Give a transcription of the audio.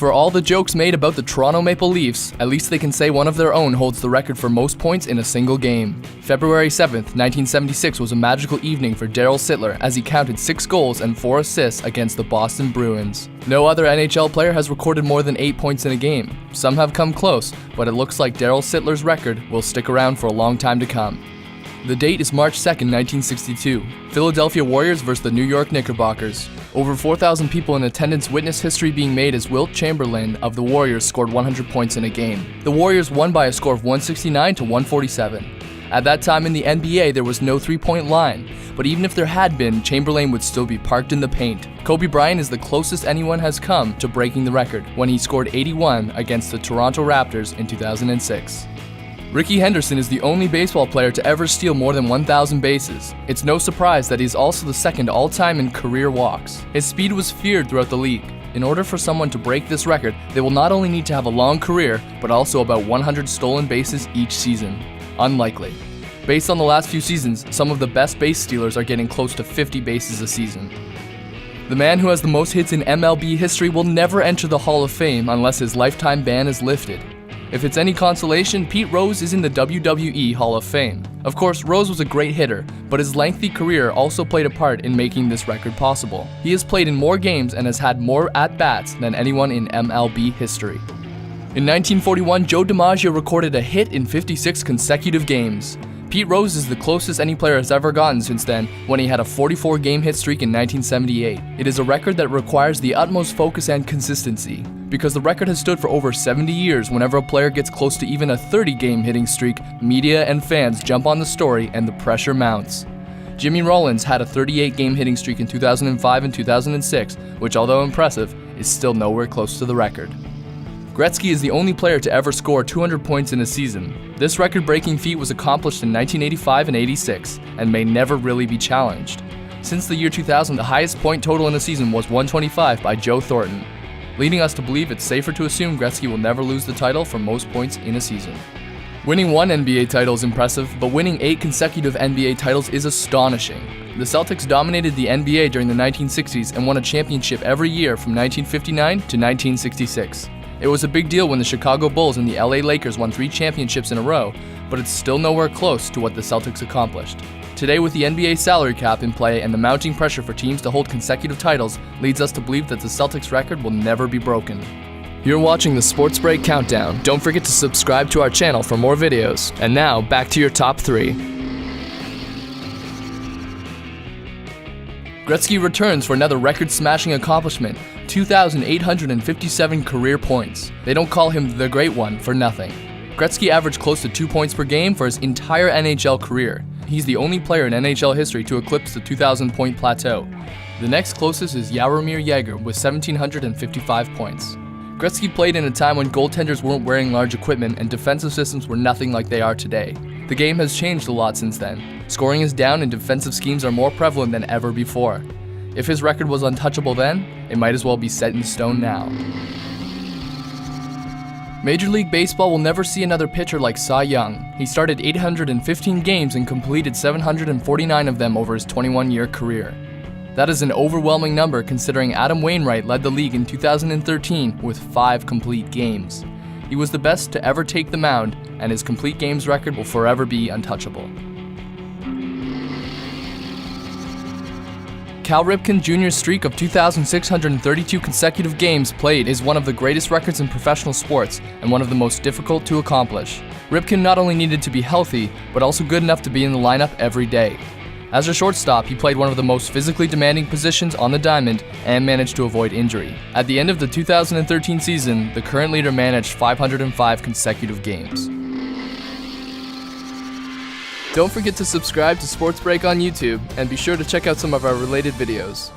For all the jokes made about the Toronto Maple Leafs, at least they can say one of their own holds the record for most points in a single game. February 7th, 1976 was a magical evening for Darryl Sittler as he counted 6 goals and 4 assists against the Boston Bruins. No other NHL player has recorded more than 8 points in a game. Some have come close, but it looks like Darryl Sittler's record will stick around for a long time to come. The date is March 2nd, 1962. Philadelphia Warriors vs. the New York Knickerbockers. Over 4,000 people in attendance witnessed history being made as Wilt Chamberlain of the Warriors scored 100 points in a game. The Warriors won by a score of 169 to 147. At that time in the NBA, there was no three-point line, but even if there had been, Chamberlain would still be parked in the paint. Kobe Bryant is the closest anyone has come to breaking the record when he scored 81 against the Toronto Raptors in 2006. Rickey Henderson is the only baseball player to ever steal more than 1,000 bases. It's no surprise that he's also the second all-time in career walks. His speed was feared throughout the league. In order for someone to break this record, they will not only need to have a long career, but also about 100 stolen bases each season. Unlikely. Based on the last few seasons, some of the best base stealers are getting close to 50 bases a season. The man who has the most hits in MLB history will never enter the Hall of Fame unless his lifetime ban is lifted. If it's any consolation, Pete Rose is in the WWE Hall of Fame. Of course, Rose was a great hitter, but his lengthy career also played a part in making this record possible. He has played in more games and has had more at-bats than anyone in MLB history. In 1941, Joe DiMaggio recorded a hit in 56 consecutive games. Pete Rose is the closest any player has ever gotten since then, when he had a 44-game hit streak in 1978. It is a record that requires the utmost focus and consistency. Because the record has stood for over 70 years, whenever a player gets close to even a 30-game hitting streak, media and fans jump on the story and the pressure mounts. Jimmy Rollins had a 38-game hitting streak in 2005 and 2006, which, although impressive, is still nowhere close to the record. Gretzky is the only player to ever score 200 points in a season. This record-breaking feat was accomplished in 1985 and 86, and may never really be challenged. Since the year 2000, the highest point total in a season was 125 by Joe Thornton, leading us to believe it's safer to assume Gretzky will never lose the title for most points in a season. Winning one NBA title is impressive, but winning 8 consecutive NBA titles is astonishing. The Celtics dominated the NBA during the 1960s and won a championship every year from 1959 to 1966. It was a big deal when the Chicago Bulls and the LA Lakers won 3 championships in a row, but it's still nowhere close to what the Celtics accomplished. Today, with the NBA salary cap in play and the mounting pressure for teams to hold consecutive titles, leads us to believe that the Celtics record will never be broken. You're watching the Sports Break Countdown. Don't forget to subscribe to our channel for more videos. And now, back to your top 3. Gretzky returns for another record-smashing accomplishment, 2,857 career points. They don't call him the Great One for nothing. Gretzky averaged close to 2 points per game for his entire NHL career. He's the only player in NHL history to eclipse the 2,000-point plateau. The next closest is Jaromir Jagr with 1,755 points. Gretzky played in a time when goaltenders weren't wearing large equipment and defensive systems were nothing like they are today. The game has changed a lot since then. Scoring is down and defensive schemes are more prevalent than ever before. If his record was untouchable then, it might as well be set in stone now. Major League Baseball will never see another pitcher like Cy Young. He started 815 games and completed 749 of them over his 21-year career. That is an overwhelming number considering Adam Wainwright led the league in 2013 with 5 complete games. He was the best to ever take the mound, and his complete games record will forever be untouchable. Cal Ripken Jr.'s streak of 2,632 consecutive games played is one of the greatest records in professional sports and one of the most difficult to accomplish. Ripken not only needed to be healthy, but also good enough to be in the lineup every day. As a shortstop, he played one of the most physically demanding positions on the diamond and managed to avoid injury. At the end of the 2013 season, the current leader managed 505 consecutive games. Don't forget to subscribe to Sports Break on YouTube, and be sure to check out some of our related videos.